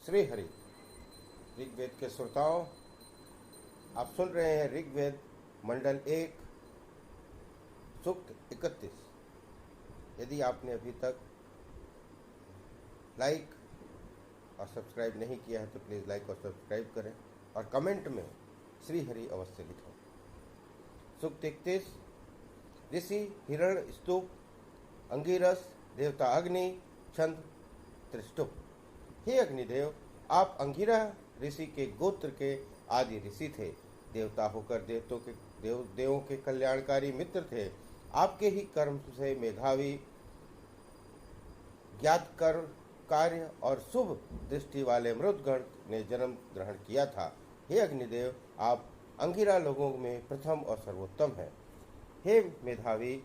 श्री हरि। ऋग्वेद के श्रोताओं, आप सुन रहे हैं ऋग्वेद मंडल 1 सूक्त 31। यदि आपने अभी तक लाइक और सब्सक्राइब नहीं किया है तो प्लीज़ लाइक और सब्सक्राइब करें और कमेंट में श्री हरि अवश्य लिखें। सूक्त 31। ऋषि हिरण स्तूप अंगिरस देवता अग्नि छंद त्रिष्टुप। हे अग्निदेव, आप अंगिरा ऋषि के गोत्र के आदि ऋषि थे। देवता होकर देवों के कल्याणकारी मित्र थे। आपके ही कर्म से मेधावी ज्ञात कर कार्य और शुभ दृष्टि वाले मृदगण ने जन्म ग्रहण किया था। हे अग्निदेव, आप अंगिरा लोगों में प्रथम और सर्वोत्तम हैं। हे मेधावी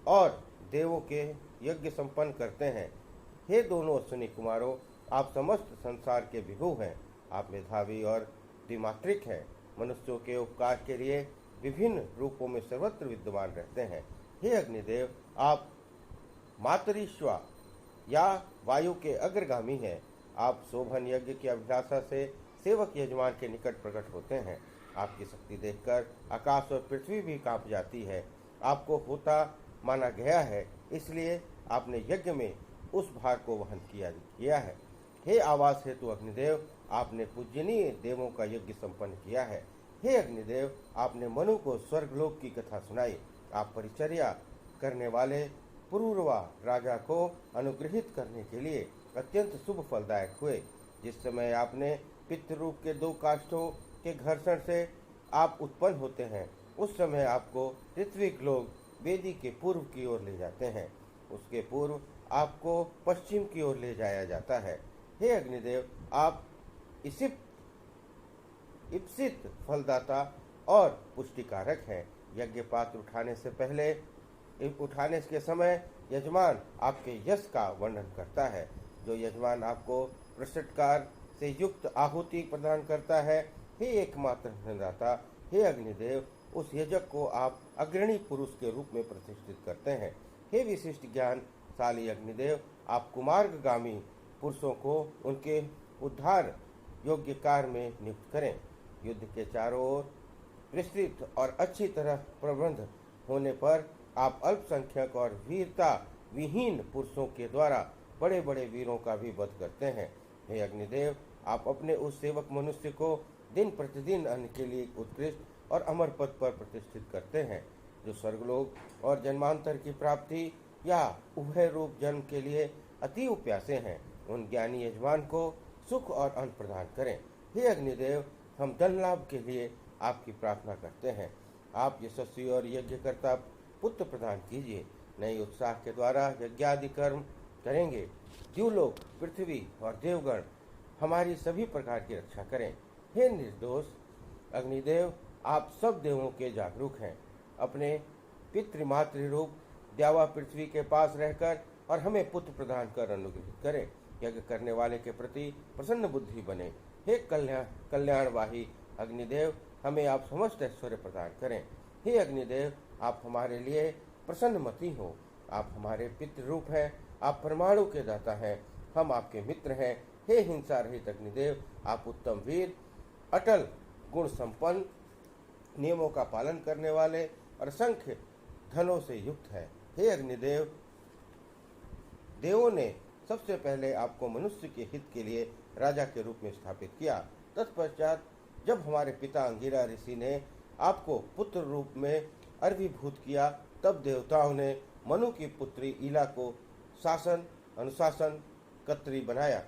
और देवों के यज्ञ संपन्न करते हैं। हे दोनों अश्विनी कुमारों, आप समस्त संसार के विभु हैं। आप मेधावी और द्विमात्रिक हैं। मनुष्यों के उपकार के लिए विभिन्न रूपों में सर्वत्र विद्यमान रहते हैं। हे अग्निदेव, आप मातरीश्वा या वायु के अग्रगामी हैं। आप शोभन यज्ञ की अभिलाषा से सेवक यजमान के निकट प्रकट होते हैं। आपकी शक्ति देखकर आकाश और पृथ्वी भी कांप जाती है। आपको होता माना गया है, इसलिए आपने यज्ञ में उस भार को वहन किया है। हे आवास हेतु अग्निदेव, आपने पूजनीय देवों का यज्ञ संपन्न किया है। हे अग्निदेव, आपने मनु को स्वर्गलोक की कथा सुनाई। आप परिचर्या करने वाले पुरूरवा राजा को अनुग्रहित करने के लिए अत्यंत शुभ फलदायक हुए। जिस समय आपने पितृरूप के 2 काष्ठों के घर्षण से आप उत्पन्न होते हैं, उस समय आपको ऋत्विक लोग वेदी के पूर्व की ओर ले जाते हैं। उसके पूर्व आपको पश्चिम की ओर ले जाया जाता है। हे अग्निदेव, आप इप्सित फलदाता और पुष्टिकारक हैं। यज्ञ पात्र उठाने के समय यजमान आपके यश का वर्णन करता है। जो यजमान आपको पृष्ठकार से युक्त आहुति प्रदान करता है, हे एकमात्र अन्नदाता, हे अग्निदेव, उस यजक को आप अग्रणी पुरुष के रूप में प्रतिष्ठित करते हैं। हे विशिष्ट ज्ञानशाली अग्निदेव, आप कुमार्गामी पुरुषों को उनके उद्धार योग्य कार्य में नियुक्त करें। युद्ध के चारों ओर विस्तृत और अच्छी तरह प्रबंध होने पर आप अल्पसंख्यक और वीरता विहीन पुरुषों के द्वारा बड़े बड़े वीरों का भी वध करते हैं। हे अग्निदेव, आप अपने उस सेवक मनुष्य को दिन प्रतिदिन अन्न के लिए उत्कृष्ट और अमर पद पर प्रतिष्ठित करते हैं, जो स्वर्गलोक और जन्मांतर की प्राप्ति या उभय रूप जन्म के लिए अति प्यासे हैं। उन ज्ञानी यजमान को सुख और अन्न प्रदान करें। हे अग्निदेव, हम धन लाभ के लिए आपकी प्रार्थना करते हैं। आप यशस्वी और यज्ञकर्ता पुत्र प्रदान कीजिए। नए उत्साह के द्वारा यज्ञादि कर्म करेंगे। द्युलोक, पृथ्वी और देवगण हमारी सभी प्रकार की रक्षा करें। हे निर्दोष अग्निदेव, आप सब देवों के जागरूक हैं। अपने पितृमातृ रूप द्यावा पृथ्वी के पास रहकर और हमें पुत्र प्रदान कर अनुग्रहित करें। यज्ञ करने वाले के प्रति प्रसन्न बुद्धि बने। हे कल्याणवाही अग्निदेव, हमें आप समस्त ऐश्वर्य प्रदान करें। हे अग्निदेव, आप हमारे लिए प्रसन्नमति हो। आप हमारे पितृ रूप हैं। आप परमाणु के दाता हैं। हम आपके मित्र हैं। हे हिंसा रहित अग्निदेव, आप उत्तम वीर, अटल गुण संपन्न, नियमों का पालन करने वाले और असंख्य धनों से युक्त है। हे अग्निदेव, देवों ने सबसे पहले आपको मनुष्य के हित के लिए राजा के रूप में स्थापित किया। तत्पश्चात जब हमारे पिता अंगिरा ऋषि ने आपको पुत्र रूप में अर्वीभूत किया, तब देवताओं ने मनु की पुत्री ईला को शासन अनुशासन कत्री बनाया।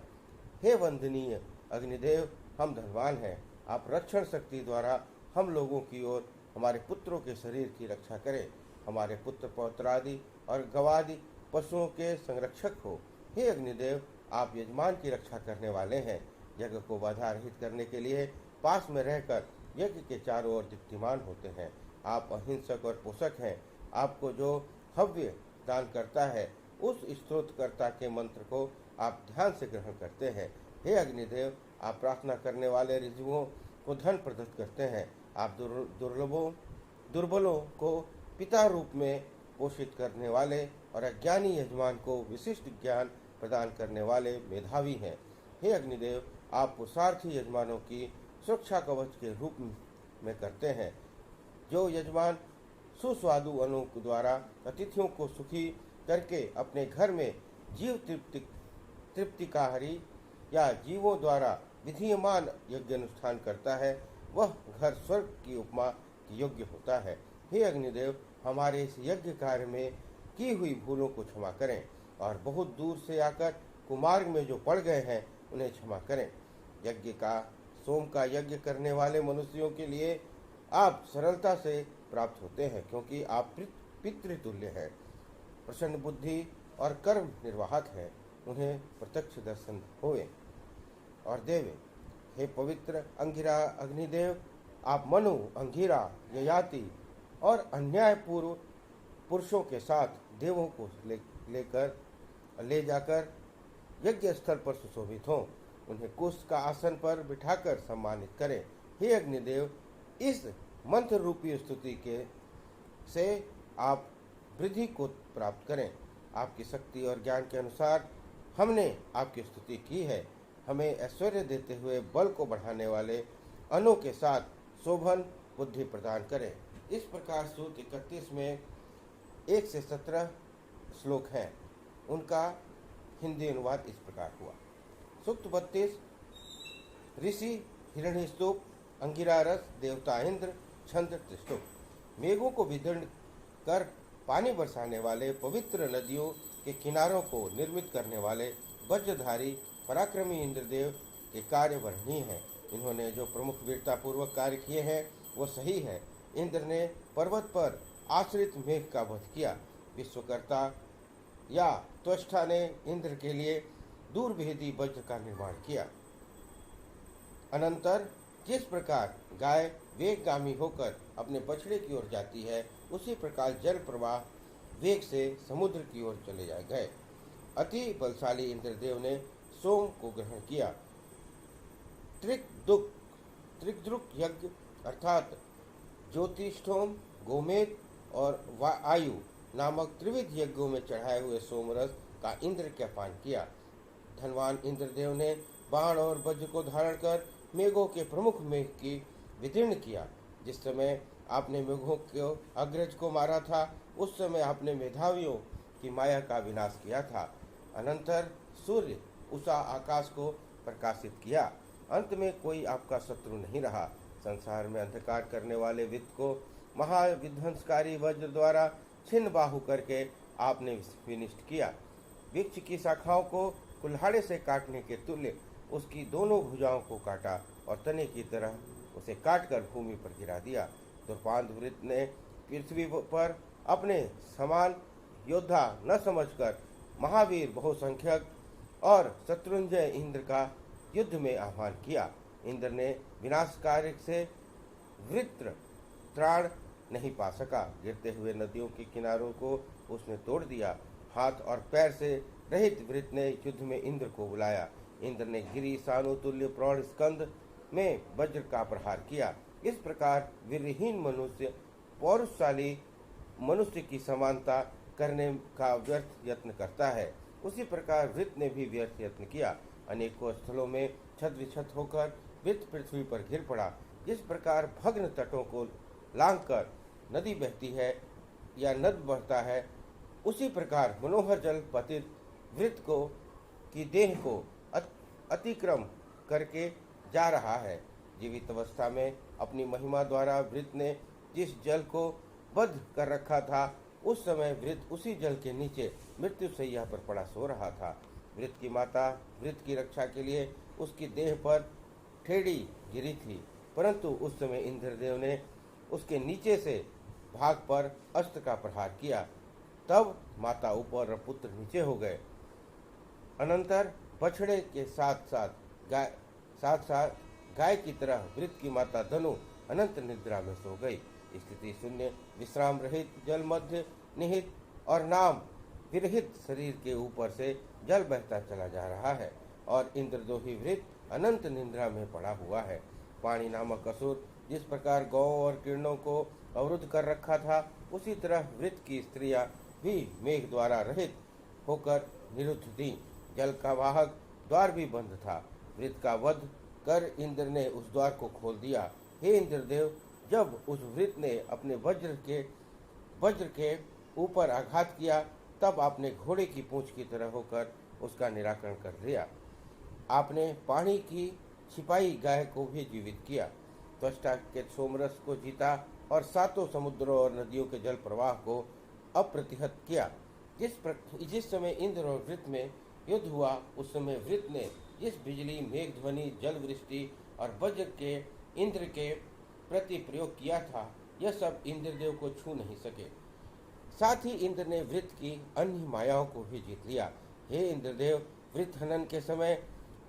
हे वंदनीय अग्निदेव, हम धनवान हैं। आप रक्षण शक्ति द्वारा हम लोगों की ओर हमारे पुत्रों के शरीर की रक्षा करें। हमारे पुत्र पौत्रादि और गवादि पशुओं के संरक्षक हो। हे अग्निदेव, आप यजमान की रक्षा करने वाले हैं। यज्ञ को बाधा रहित करने के लिए पास में रहकर यज्ञ के चारों ओर दीप्तिमान होते हैं। आप अहिंसक और पोषक हैं। आपको जो हव्य दान करता है, उस स्त्रोतकर्ता के मंत्र को आप ध्यान से ग्रहण करते हैं। हे अग्निदेव, आप प्रार्थना करने वाले ऋजुओं को धन प्रदत्त करते हैं। आप दुर्बलों को पिता रूप में पोषित करने वाले और अज्ञानी यजमान को विशिष्ट ज्ञान प्रदान करने वाले मेधावी हैं। हे अग्निदेव, आप पुरुषार्थी यजमानों की सुरक्षा कवच के रूप में करते हैं। जो यजमान सुस्वादु अन्नों द्वारा अतिथियों को सुखी करके अपने घर में जीव तृप्तिकारी या जीवों द्वारा विधियमान यज्ञ अनुष्ठान करता है, वह घर स्वर्ग की उपमा के योग्य होता है। हे अग्निदेव, हमारे इस यज्ञ कार्य में की हुई भूलों को क्षमा करें और बहुत दूर से आकर कुमार्ग में जो पड़ गए हैं उन्हें क्षमा करें। यज्ञ का सोम का यज्ञ करने वाले मनुष्यों के लिए आप सरलता से प्राप्त होते हैं, क्योंकि आप पितृतुल्य हैं, प्रसन्न बुद्धि और कर्म निर्वाहक हैं। उन्हें प्रत्यक्ष दर्शन होए और देवे। हे पवित्र अंगिरा अग्निदेव, आप मनु, अंगिरा, ययाति और अन्यायपूर्व पुरुषों के साथ देवों को ले जाकर यज्ञ स्थल पर सुशोभित हों। उन्हें कुश का आसन पर बिठाकर सम्मानित करें। हे अग्निदेव, इस मंत्र रूपी स्तुति के से आप वृद्धि को प्राप्त करें। आपकी शक्ति और ज्ञान के अनुसार हमने आपकी स्तुति की है। हमें ऐश्वर्य देते हुए बल को बढ़ाने वाले अन्नों के साथ शोभन बुद्धि प्रदान करें। इस प्रकार सूत्र 31 में 1 से 17 श्लोक हैं। उनका हिंदी अनुवाद इस प्रकार हुआ। सूक्त 32। ऋषि हिरण्यस्तूप, अंगिरा रस, देवता इंद्र, छंद त्रिस्तूप। मेघों को विदीर्ण कर पानी बरसाने वाले, पवित्र नदियों के किनारों को निर्मित करने वाले वज्रधारी पराक्रमी इंद्रदेव के कार्य वर्णनीय हैं। इन्होंने जो प्रमुख वीरता पूर्वक कार्य किए हैं वो सही है। इंद्र ने पर्वत पर आश्रित मेघ का वध किया। विश्वकर्ता या त्वष्टा ने इंद्र के लिए दूरभेदी वज्र का निर्माण किया। अनंतर जिस प्रकार गाय वेगगामी होकर अपने बछड़े की ओर जाती है, उसी प्रकार जल प्रवाह वेग से समुद्र की ओर चले गए। अति बलशाली इंद्रदेव ने सोम को ग्रहण किया। त्रिकद्रुक यज्ञ अर्थात ज्योतिष्ठोम, गोमेद और वायु नामक त्रिविध यज्ञों में चढ़ाए हुए सोमरस का इंद्र का पान किया। धनवान इंद्रदेव ने बाण और वज्र को धारण कर मेघों के प्रमुख मेघ की विदीर्ण किया। जिस समय आपने मेघों के अग्रज को मारा था, उस समय आपने मेधावियों की माया का विनाश किया था। अनंतर सूर्य उषा आकाश को प्रकाशित किया। अंत में कोई आपका शत्रु नहीं रहा। संसार में अंधकार करने वाले वित्त को महाविध्वंसकारी वज्र द्वारा छिन्न बाहु करके आपने विनिष्ट किया। वृक्ष की शाखाओं को कुल्हाड़े से काटने के तुल्य उसकी दोनों भुजाओं को काटा और तने की तरह उसे काटकर भूमि पर गिरा दिया। दुर्पांत वृत्त ने पृथ्वी पर अपने समान योद्धा न समझकर महावीर बहुसंख्यक और शत्रुंजय इंद्र का युद्ध में आह्वान किया। इंद्र ने विनाश कार्य से वृत्र त्राण नहीं पा सका। गिरते हुए नदियों के किनारों को उसने तोड़ दिया। हाथ और पैर से रहित वृत्त ने युद्ध में इंद्र को बुलाया। इंद्र ने गिरी सानुतुल्य प्रौढ़ स्कंद में वज्र का प्रहार किया। इस प्रकार वीरहीन मनुष्य पौरुषशाली मनुष्य की समानता करने का व्यर्थ यत्न करता है, उसी प्रकार वृत्त ने भी व्यर्थ यत्न किया। अनेकों स्थलों में छत विछत होकर वृत्त पृथ्वी पर गिर पड़ा। जिस प्रकार भग्न तटों को लांघकर नदी बहती है या नद बहता है, उसी प्रकार मनोहर जल पतित वृत्त को की देह को अतिक्रम करके जा रहा है। जीवित अवस्था में अपनी महिमा द्वारा वृत्त ने जिस जल को बद्ध कर रखा था, उस समय वृत्त उसी जल के नीचे मृत्यु शैया पर पड़ा सो रहा था। वृत्त की माता वृत्त की रक्षा के लिए उसकी देह पर ठेड़ी गिरी थी, परंतु उस समय इंद्रदेव ने उसके नीचे से भाग पर अस्त्र का प्रहार किया। तब माता ऊपर और पुत्र नीचे हो गए। अनंतर बछड़े के साथ साथ गाय की तरह वृत्त की माता धनु अनंत निद्रा में सो गई। स्थिति शून्य, विश्राम रहित, जल मध्य निहित और नाम विरहित शरीर के ऊपर से जल बहता चला जा रहा है और इंद्रदोही वृत्त अनंत निद्रा में पड़ा हुआ है। पाणी नामक असुर जिस प्रकार गौ और किरणों को अवरुद्ध कर रखा था, उसी तरह वृत्त की स्त्रियां भी मेघ द्वारा रहित होकर निरुद्ध थीं। जल का वाहक द्वार भी बंद था। वृत्त का वध कर इंद्र ने उस द्वार को खोल दिया। हे इंद्रदेव, जब उस वृत्त ने अपने वज्र के ऊपर आघात किया, तब आपने घोड़े की पूंछ की तरह होकर उसका निराकरण कर दिया। आपने पानी की छिपाई गाय को भी जीवित किया, त्वष्टा के सोमरस को जीता और सातों समुद्रों और नदियों के जल प्रवाह को अप्रतिहत किया। जिस समय इंद्र और वृत्त में युद्ध हुआ, उस समय वृत्त ने जिस बिजली, मेघ ध्वनि, जल वृष्टि और वज्र के इंद्र के प्रति प्रयोग किया था, यह सब इंद्रदेव को छू नहीं सके। साथ ही इंद्र ने वृत्त की अन्य मायाओं को भी जीत लिया। हे इंद्रदेव, वृत्त हनन के समय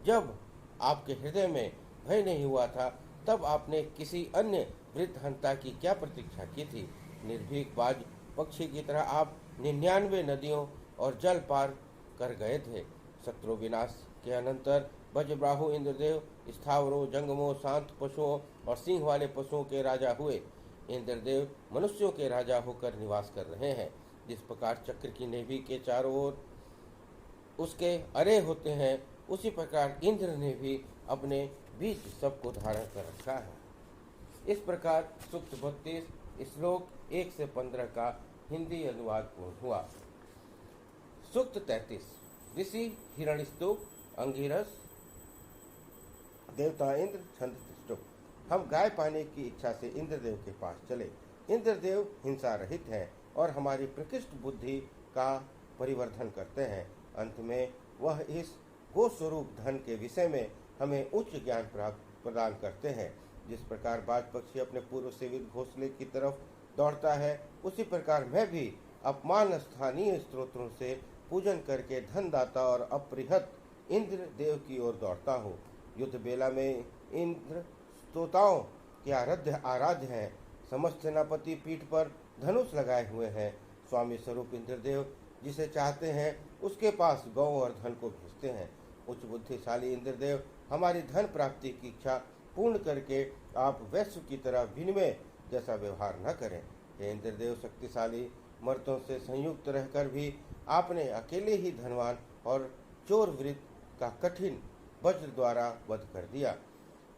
जब आपके हृदय में भय नहीं हुआ था, तब आपने किसी अन्य वृत्त हंता की क्या प्रतीक्षा की थी? निर्भीक बाज पक्षी की तरह आप 99 नदियों और जल पार कर गए थे। शत्रु विनाश के अनंतर वज्रबाहु इंद्रदेव स्थावरों, जंगमों, शांत पशुओं और सिंह वाले पशुओं के राजा हुए। इंद्रदेव मनुष्यों के राजा होकर निवास कर रहे हैं। जिस प्रकार चक्र की नेवी के चारों ओर उसके अरे होते हैं, उसी प्रकार इंद्र ने भी अपने बीच सबको धारण कर रखा है। इस प्रकार सूक्त 32 श्लोक 1 से 15 का हिंदी अनुवाद पूर्ण हुआ। सूक्त 33 ऋषि हिरण्यस्तुप, अंगिरस, देवता इंद्र, छंद स्तुप। हम गाय पाने की इच्छा से इंद्रदेव के पास चले। इंद्रदेव हिंसा रहित हैं और हमारी प्रकृष्ट बुद्धि का परिवर्धन करते हैं। अंत में वह इस गोस्वरूप धन के विषय में हमें उच्च ज्ञान प्रदान करते हैं। जिस प्रकार बाज पक्षी अपने पूर्व सेवित घोंसले की तरफ दौड़ता है, उसी प्रकार मैं भी अपमान स्थानीय स्त्रोत्रों से पूजन करके धनदाता और अपरिहत इंद्र देव की ओर दौड़ता हूँ। युद्ध बेला में इंद्र स्तोताओं के आराध्य हैं। समस्त सेनापति पीठ पर धनुष लगाए हुए हैं। स्वामी स्वरूप इंद्रदेव जिसे चाहते हैं, उसके पास गौ और धन को भेजते हैं। उच्च बुद्धिशाली इंद्रदेव, हमारी धन प्राप्ति की इच्छा पूर्ण करके आप वैश्य की तरह विनिमय जैसा व्यवहार न करें। हे इंद्रदेव, शक्तिशाली मर्दों से संयुक्त रहकर भी आपने अकेले ही धनवान और चोर वृत्त का कठिन वज्र द्वारा वध कर दिया।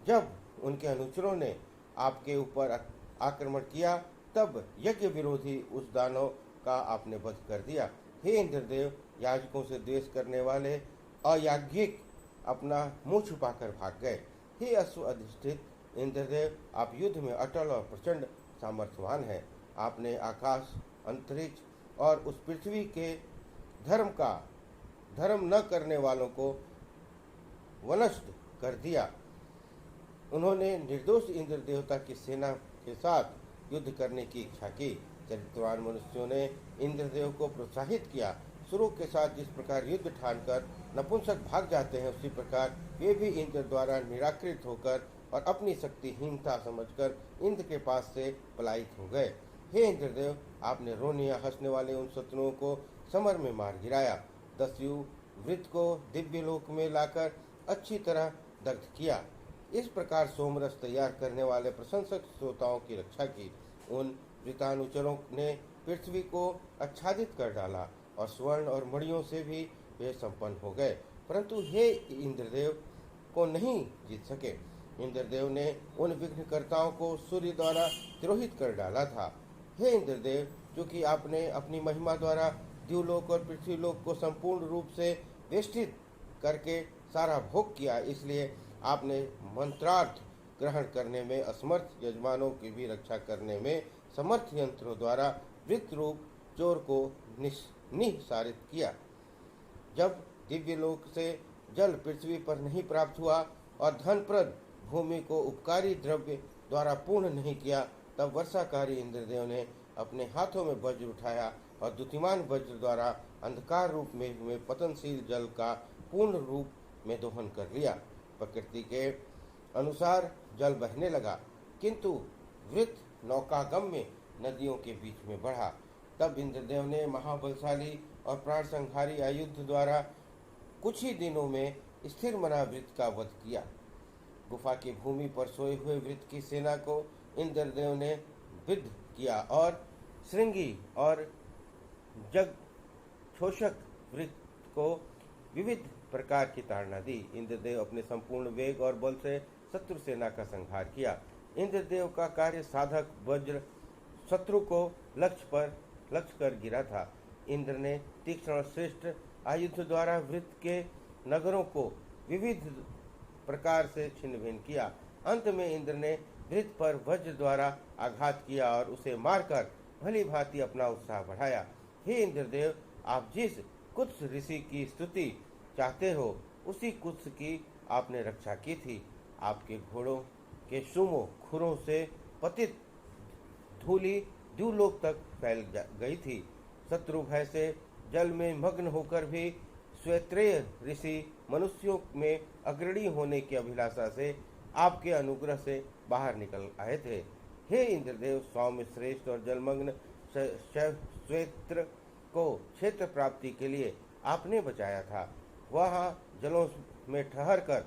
जब उनके अनुचरों ने आपके ऊपर आक्रमण किया, तब यज्ञ विरोधी उस दानव का आपने वध कर दिया। हे इंद्रदेव, याजकों से द्वेष करने वाले अयाज्ञिक अपना मुंह छुपाकर भाग गए। हे अश्व अधिष्ठित इंद्रदेव, आप युद्ध में अटल और प्रचंड सामर्थ्यवान हैं। आपने आकाश, अंतरिक्ष और उस पृथ्वी के धर्म न करने वालों को वनष्ट कर दिया। उन्होंने निर्दोष इंद्र देवता की सेना के साथ युद्ध करने की इच्छा की। चरित्रवान मनुष्यों ने इंद्रदेव को प्रोत्साहित किया। शुरू के साथ जिस प्रकार युद्ध ठानकर नपुंसक भाग जाते हैं, उसी प्रकार वे भी इंद्र द्वारा निराकृत होकर और अपनी शक्तिहीनता समझकर इंद्र के पास से पलायित हो गए। हे इंद्रदेव, आपने रोने या हंसने वाले उन शत्रुओं को समर में मार गिराया। 10 वृत्त को दिव्य लोक में लाकर अच्छी तरह दग्ध किया। इस प्रकार सोमरस तैयार करने वाले प्रशंसक श्रोताओं की रक्षा की। उन वृतानुचरों ने पृथ्वी को आच्छादित कर डाला और स्वर्ण और मणियों से भी वे संपन्न हो गए, परंतु हे इंद्रदेव को नहीं जीत सके। इंद्रदेव ने उन विघ्नकर्ताओं को सूर्य द्वारा तिरोहित कर डाला था। हे इंद्रदेव, क्योंकि आपने अपनी महिमा द्वारा द्युलोक और पृथ्वीलोक को संपूर्ण रूप से वेष्टित करके सारा भोग किया, इसलिए आपने मंत्रार्थ ग्रहण करने में असमर्थ यजमानों की भी रक्षा करने में समर्थ यंत्रों द्वारा वृत्त रूप चोर को निःसारित किया। जब दिव्य लोक से जल पृथ्वी पर नहीं प्राप्त हुआ और धनप्रद भूमि को उपकारी द्रव्य द्वारा पूर्ण नहीं किया, तब वर्षाकारी इंद्रदेव ने अपने हाथों में वज्र उठाया और द्युतिमान वज्र द्वारा अंधकार रूप में हुए पतनशील जल का पूर्ण रूप में दोहन कर लिया। प्रकृति के अनुसार जल बहने लगा, किंतु वृत्त नौकागम्य नदियों के बीच में बढ़ा। तब इंद्रदेव ने महाबलशाली और प्राण संहारी आयुध द्वारा कुछ ही दिनों में स्थिर मना वृत्त का वध किया। गुफा की भूमि पर सोए हुए वृत्त की सेना को इंद्रदेव ने विद्ध किया और श्रृंगी और जग छोषक वृत्त को विविध प्रकार की ताड़ना दी। इंद्रदेव अपने संपूर्ण वेग और बल से शत्रु सेना का संहार किया। इंद्रदेव का कार्य साधक वज्र शत्रु को लक्ष्य कर गिरा था। इंद्र ने तीक्ष्ण और श्रेष्ठ आयुध द्वारा वृत्त के नगरों को विविध प्रकार से छिन्न भिन्न किया। अंत में इंद्र ने वृत्त पर वज्र द्वारा आघात किया और उसे मारकर भली भांति अपना उत्साह बढ़ाया। हे इंद्रदेव, आप जिस कुत्स ऋषि की स्तुति चाहते हो, उसी कुत्स की आपने रक्षा की थी। आपके घोड़ों के सुमो खुरों से पतित धूलि द्यूलोक तक फैल गई थी। शत्रु भय से जल में मग्न होकर भी श्वेत्रेय ऋषि मनुष्यों में अग्रणी होने की अभिलाषा से आपके अनुग्रह से बाहर निकल आए थे। हे इंद्रदेव, सौम्य श्रेष्ठ और जलमग्न श्वेत्र को क्षेत्र प्राप्ति के लिए आपने बचाया था। वहां जलों में ठहर कर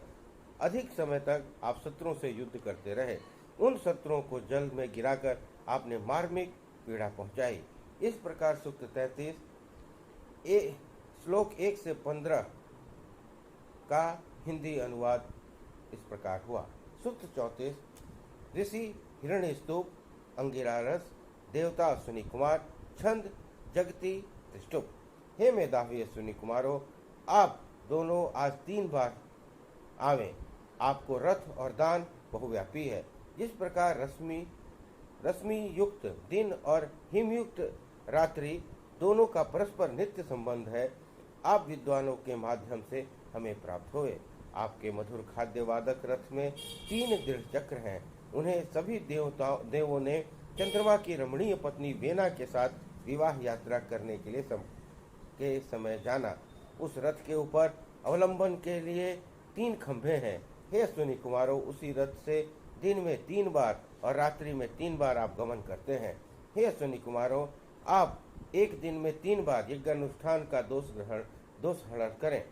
अधिक समय तक आप शत्रुओं से युद्ध करते रहे। उन शत्रुओं को जल में गिराकर आपने मार्मिक पीड़ा पहुंचाई। इस प्रकार सूक्त 33 श्लोक 1 से 15 का हिंदी अनुवाद इस प्रकार हुआ। सूक्त 34 ऋषि हिरण्यस्तुप, अंगिरा रस, देवता अश्विनी कुमार, छंद जगती त्रिष्टुप। हे मेधावी अश्विनी कुमारों, आप दोनों आज 3 बार आवे। आपको रथ और दान बहुव्यापी है। जिस प्रकार रश्मि युक्त दिन और हिमयुक्त रात्रि दोनों का परस्पर नित्य संबंध है, आप विद्वानों के माध्यम से हमें प्राप्त हुए। आपके मधुर खाद्य वादक रथ में 3 दृढ़ चक्र हैं। उन्हें सभी देवों ने चंद्रमा की रमणीय पत्नी वेना के साथ विवाह यात्रा करने के समय जाना। उस रथ के ऊपर अवलंबन के लिए 3 खंभे हैं। हे अश्विनी कुमारों, उसी रथ से दिन में 3 बार और रात्रि में 3 बार आप गमन करते हैं। हे अश्विनी कुमारों, आप एक दिन में 3 बार यज्ञानुष्ठान का दोष हरण करें।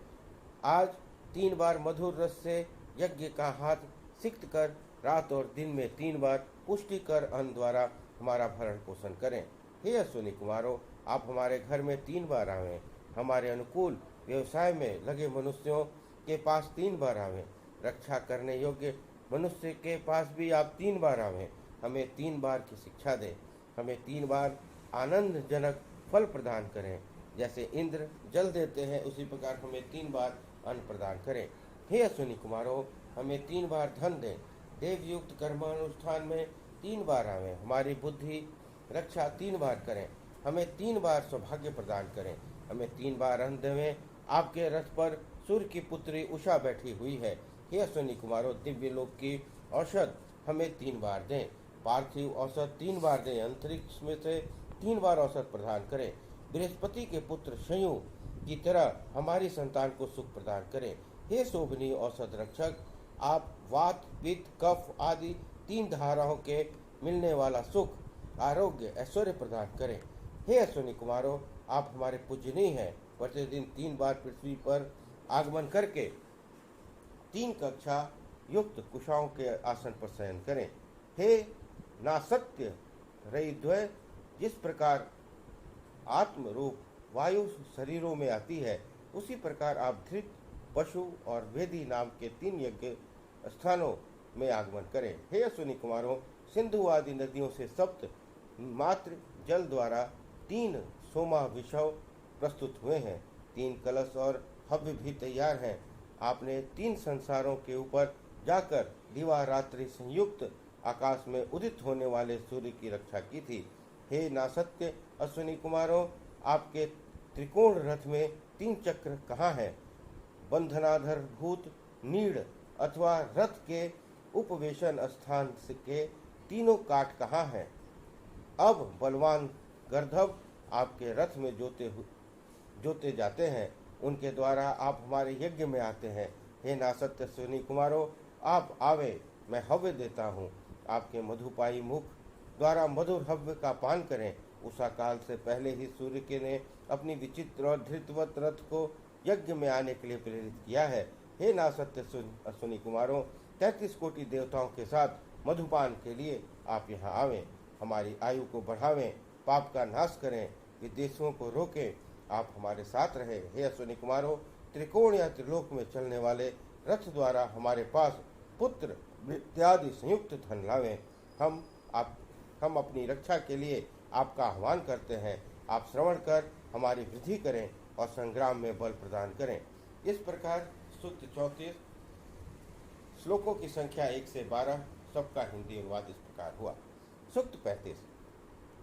आज 3 बार मधुर रस से यज्ञ का हाथ सिक्त कर रात और दिन में 3 बार पुष्टिकर अन्न द्वारा हमारा भरण पोषण करें। हे अश्विनी कुमारों, आप हमारे घर में 3 बार आवें। हमारे अनुकूल व्यवसाय में लगे मनुष्यों के पास 3 बार आवें। रक्षा करने योग्य मनुष्य के पास भी आप 3 बार आवें। हमें 3 बार की शिक्षा दें। हमें 3 बार आनंदजनक फल प्रदान करें। जैसे इंद्र जल देते हैं, उसी प्रकार हमें 3 बार अन्न प्रदान करें। हे अश्विनी कुमारों, हमें 3 बार धन दें। देवयुक्त कर्मानुष्ठान में 3 बार आवें। हमारी बुद्धि रक्षा 3 बार करें। हमें 3 बार सौभाग्य प्रदान करें। हमें 3 बार अन्न देवें। आपके रथ पर सूर्य की पुत्री उषा बैठी हुई है। हे अश्विनी कुमारों, दिव्य लोक की औषध हमें 3 बार दें। पार्थिव औषध 3 बार दें। अंतरिक्ष में से 3 बार औषध प्रदान करें। बृहस्पति के पुत्र शयु की तरह हमारी संतान को सुख प्रदान करें। हे शोभनीय औषध रक्षक, आप वात, पित्त, कफ आदि 3 धाराओं के मिलने वाला सुख, आरोग्य, ऐश्वर्य प्रदान करें। हे अश्विनी कुमारों, आप हमारे पूजनीय हैं। प्रतिदिन 3 बार पृथ्वी पर आगमन करके 3 कक्षा युक्त कुशाओं के आसन पर शयन करें। हे नासत्य रईद्वय, जिस प्रकार आत्म रूप वायु शरीरों में आती है, उसी प्रकार आप धृत, पशु और वेदी नाम के 3 यज्ञ स्थानों में आगमन करें। हे अश्विनी कुमारों, सिंधु आदि नदियों से सप्त मात्र जल द्वारा 3 सोमा विषव प्रस्तुत हुए हैं। 3 कलश और हव्य भी तैयार हैं। आपने 3 संसारों के ऊपर जाकर दिवा रात्रि संयुक्त आकाश में उदित होने वाले सूर्य की रक्षा की थी। हे नासत्य अश्विनी कुमारों, आपके त्रिकोण रथ में 3 चक्र कहाँ हैं? बंधनाधर भूत नीड़ अथवा रथ के उपवेशन स्थान के तीनों काट कहाँ हैं? अब बलवान गर्धव आपके रथ में जोते जाते हैं। उनके द्वारा आप हमारे यज्ञ में आते हैं। हे नासत्य अश्विनी कुमारों, आप आवे, मैं हव्य देता हूँ। आपके मधुपाई मुख द्वारा मधुर हव्य का पान करें। उषा काल से पहले ही सूर्य के ने अपनी विचित्र और धृतवत रथ को यज्ञ में आने के लिए प्रेरित किया है। हे नासत्य अश्विनी कुमारों, 33 कोटि देवताओं के साथ मधुपान के लिए आप यहाँ आवें। हमारी आयु को बढ़ावें, पाप का नाश करें, विदेशियों को रोकें, आप हमारे साथ रहे। हे अश्विनी कुमारों, त्रिकोण या त्रिलोक में चलने वाले रथ द्वारा हमारे पास पुत्र इत्यादि संयुक्त धन लावें। हम अपनी रक्षा के लिए आपका आह्वान करते हैं। आप श्रवण कर हमारी वृद्धि करें और संग्राम में बल प्रदान करें। इस प्रकार सूक्त 34 श्लोकों की संख्या 1 से 12 सबका हिंदी अनुवाद इस प्रकार हुआ। सूक्त 35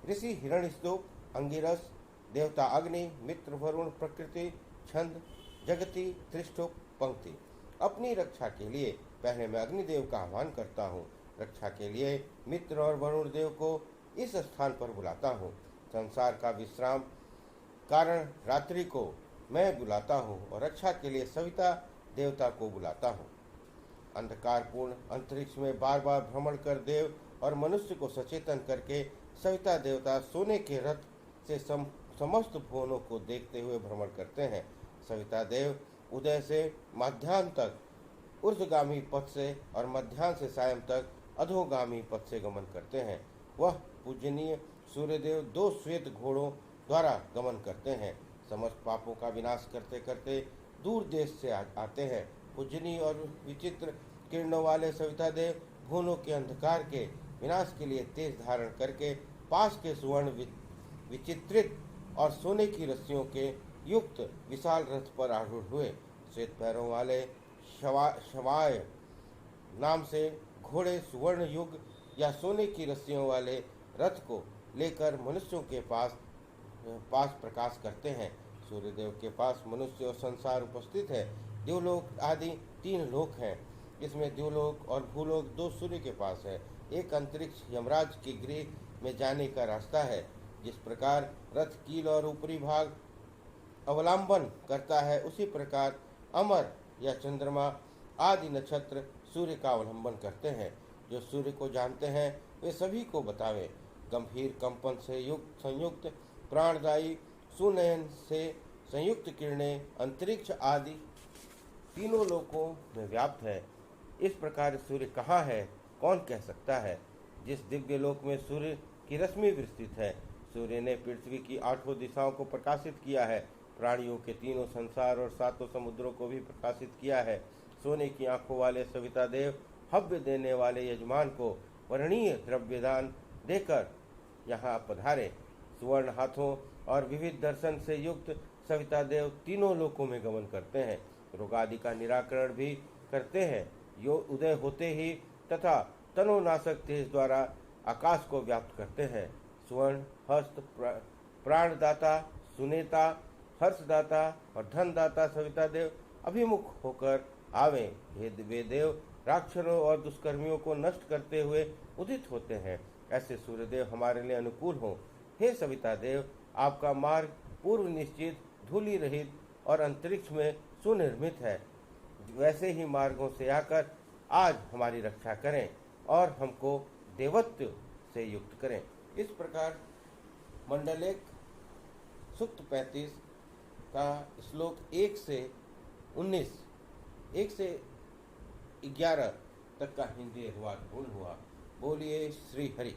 ऋषि हिरण्यस्तुप, अंगिरस, देवता अग्नि, मित्र वरुण, प्रकृति, छंद, जगति, त्रिष्टुप, पंक्ति। अपनी रक्षा के लिए पहले मैं अग्निदेव का आह्वान करता हूँ। रक्षा के लिए मित्र और वरुण देव को इस स्थान पर बुलाता हूँ। संसार का विश्राम कारण रात्रि को मैं बुलाता हूँ और रक्षा के लिए सविता देवता को बुलाता हूँ। अंधकारपूर्ण अंतरिक्ष में बार बार भ्रमण कर देव और मनुष्य को सचेतन करके सविता देवता सोने के रथ से समस्त भुवनों को देखते हुए भ्रमण करते हैं। सविता देव उदय से मध्याह्न तक ऊर्ध्वगामी पथ से और मध्याह्न से सायं तक अधोगामी पथ से गमन करते हैं। वह पूजनीय सूर्यदेव 2 श्वेत घोड़ों द्वारा गमन करते हैं। समस्त पापों का विनाश करते करते दूर देश से आते हैं। पूजनीय और विचित्र किरणों वाले सविता देव भुवनों के अंधकार के विनाश के लिए तेज धारण करके पास के सुवर्ण विचित्रित और सोने की रस्सियों के युक्त विशाल रथ पर आरूढ़ हुए। श्वेत पैरों वाले शवाय नाम से घोड़े सुवर्ण युग या सोने की रस्सियों वाले रथ को लेकर मनुष्यों के पास प्रकाश करते हैं। सूर्यदेव के पास मनुष्य और संसार उपस्थित है। देवलोक आदि 3 लोक हैं। इसमें देवलोक और भूलोक 2 सूर्य के पास है। एक अंतरिक्ष यमराज के गृह में जाने का रास्ता है। जिस प्रकार रथ कील और ऊपरी भाग अवलंबन करता है, उसी प्रकार अमर या चंद्रमा आदि नक्षत्र सूर्य का अवलंबन करते हैं। जो सूर्य को जानते हैं वे सभी को बतावें। गंभीर कंपन से संयुक्त प्राणदायी सुनयन से संयुक्त किरणें अंतरिक्ष आदि 3 लोकों में व्याप्त है। इस प्रकार सूर्य कहाँ है, कौन कह सकता है? जिस दिव्य लोक में सूर्य की रश्मि विस्तृत है। सूर्य ने पृथ्वी की 8 दिशाओं को प्रकाशित किया है। प्राणियों के 3 संसार और 7 समुद्रों को भी प्रकाशित किया है। सोने की आंखों वाले सविता देव हव्य देने वाले यजमान को वर्णीय द्रव्यदान देकर यहाँ पधारे। सुवर्ण हाथों और विविध दर्शन से युक्त सविता देव 3 लोकों में गमन करते हैं। रोगादि का निराकरण भी करते हैं। यो उदय होते ही तथा तनोनाशक तेज द्वारा आकाश को व्याप्त करते हैं। स्वर्ण हस्त प्राणदाता, सुनेता, हर्षदाता और धनदाता सविता देव अभिमुख होकर आवे। वे देव राक्षसों और दुष्कर्मियों को नष्ट करते हुए उदित होते हैं। ऐसे सूर्यदेव हमारे लिए अनुकूल हों। हे सविता देव, आपका मार्ग पूर्व निश्चित, धूलि रहित और अंतरिक्ष में सुनिर्मित है। वैसे ही मार्गों से आकर आज हमारी रक्षा करें और हमको देवत्व से युक्त करें। इस प्रकार मंडल 1 सूक्त 35 का श्लोक 1 से 19, 1 से 11 तक का हिंदी अनुवाद पूर्ण हुआ। बोलिए श्री हरि।